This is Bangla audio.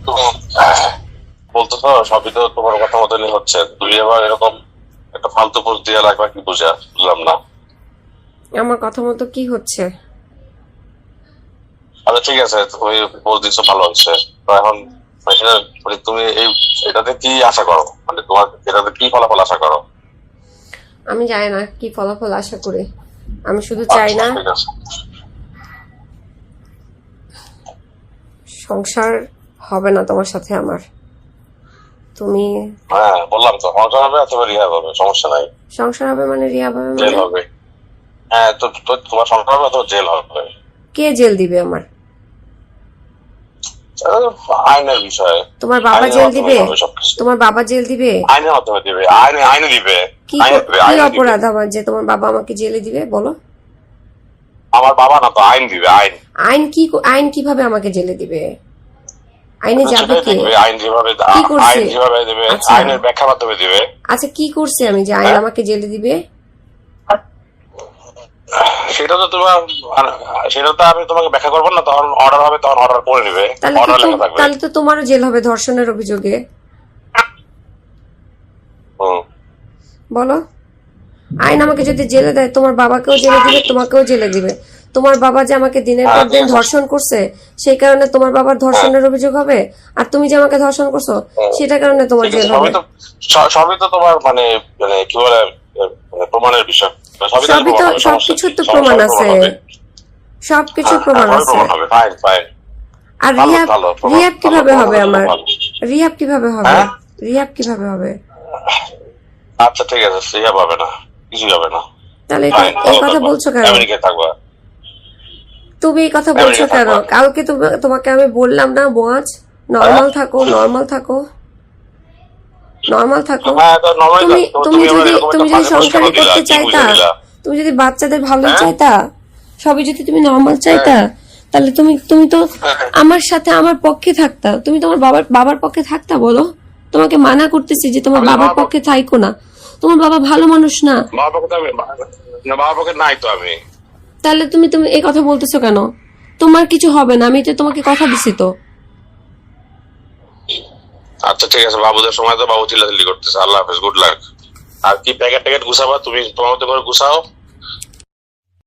তো বলতেছো সবই তো তোমার কথা মতনই হচ্ছে, তুমি আবার এরকম একটা ফালতু পোস্ট দিয়ে লাগবে কি বুঝলাম না। আমার কথা মতো কি হচ্ছে? আচ্ছা ঠিক আছে, তুমি পোস্ট দিচ্ছ ভালো হচ্ছে। তো এখন সেটা মানে তুমি এটাতে কি আশা করো, মানে তোমার এটাতে কি ফলাফল আশা করো? আমি জানি না কি ফলাফল আশা করি, আমি শুধু চাই না ঠিক আছে। সংসার হবে না তোমার সাথে আমার। তুমি হ্যাঁ বললাম তো, সংসার হবে অথবা রিহাব হবে, সমস্যা নাই। সংসার হবে মানে রিয়া হবে জেল মানে? হবে। হ্যাঁ তো তোমার সংসার হবে অথবা জেল হবে। কে জেল দিবে আমার? আইনের বিষয়। তোমার বাবা আইনের জেল মাধ্যমে দিবে? হবে সবকিছু। তোমার বাবা জেল দিবে? আইনের মাধ্যমে দিবে, আইনে দিবে। কি আইনে দিবে, কি আইনে দিবে। অপরাধ আমার যে তোমার বাবা আমাকে জেলে দিবে বলো? আমার বাবা না তো, আইন দিবে, আইন। আইন কিভাবে আমাকে জেলে দিবে? আইনে যাবে সেটাই কে? দেখবে, আইন যেভাবে কি করছে? আইন যেভাবে দেবে, আচ্ছা। আইনের ব্যাখ্যা মাধ্যমে দিবে। আচ্ছা কি করছে আমি যে আইন আমাকে জেলে দিবে? সেটা তো তোমার, সেটা তো আমি তোমাকে ব্যাখ্যা করবো না, তখন অর্ডার হবে, তখন অর্ডার করে নিবে, অর্ডার লেখা থাকবে। তাহলে তো তোমারও জেল হবে ধর্ষণের অভিযোগে। হুম। বলো, আইন আমাকে যদি জেলে দেয় তোমার বাবাকেও জেলে দিবে, তোমাকেও জেলে দিবে। তোমার বাবা যে আমাকে দিনের পর দিন ধর্ষণ করছে সেই কারণে তোমার বাবার ধর্ষণের অভিযোগ হবে, আর তুমি যে আমাকে ধর্ষণ করছো সেটার কারণে তোমার ঠিক আছে, জেল হবে। সবই তো তোমার মানে মানে কি বলে, মানে প্রমাণের বিষয়। সবই তো, সবকিছুর তো প্রমাণ আছে, সবকিছুর প্রমাণ আছে। Fine fine. আর রিহাব কিভাবে হবে আমার? রিহাব কিভাবে হবে? হ্যাঁ? রিহাব কিভাবে হবে? আচ্ছা ঠিক আছে, রিহাব হবে না, কিছুই হবে না। তাহলে Fine, এই ভালো কথা থাকবা। বলছো কেন? আমেরিকায় থাকবা। তুমি এই কথা বলছো আমেরিকা কেন? থাকবা। কালকে তোমাকে আমি বললাম না বোয়াজ, নর্মাল থাকো, নর্মাল থাকো, নর্মাল থাকো। হ্যাঁ, তো normally তুমি থাকো। তুমি আবার যদি এরকম একটা তুমি যদি ফাঁকা প্রশ্ন সংসারই দিলা, করতে কি চাইতা, বুঝে দিলা? তুমি যদি বাচ্চাদের ভালোই হ্যাঁ? চাইতা, সবই যদি তুমি নর্মাল চাইতা, তাহলে তুমি তো আমার সাথে আমার পক্ষে থাকতা। তুমি তোমার বাবার পক্ষে থাকতা বলো? তোমাকে মানা করতেছি যে তোমার আমি বাবার পক্ষে থাইকো না, তোমার বাবা ভালো মানুষ না। বাবার পক্ষে তো আমি না, বাবার পক্ষে নাই তো আমি। তাহলে তুমি এই কথা বলতেছো কেন? তোমার কিছু হবে না, আমি তো তোমাকে কথা দিছি তো। আচ্ছা ঠিক আছে, বাবুদের সময় তো বাবু চিল্লাচিল্লি করতেছে। আল্লাহ হাফেজ, গুড লাক। আর কি প্যাকেট ট্যাকেট গুছাবা তুমি, তোমার মতো করে গুছাও।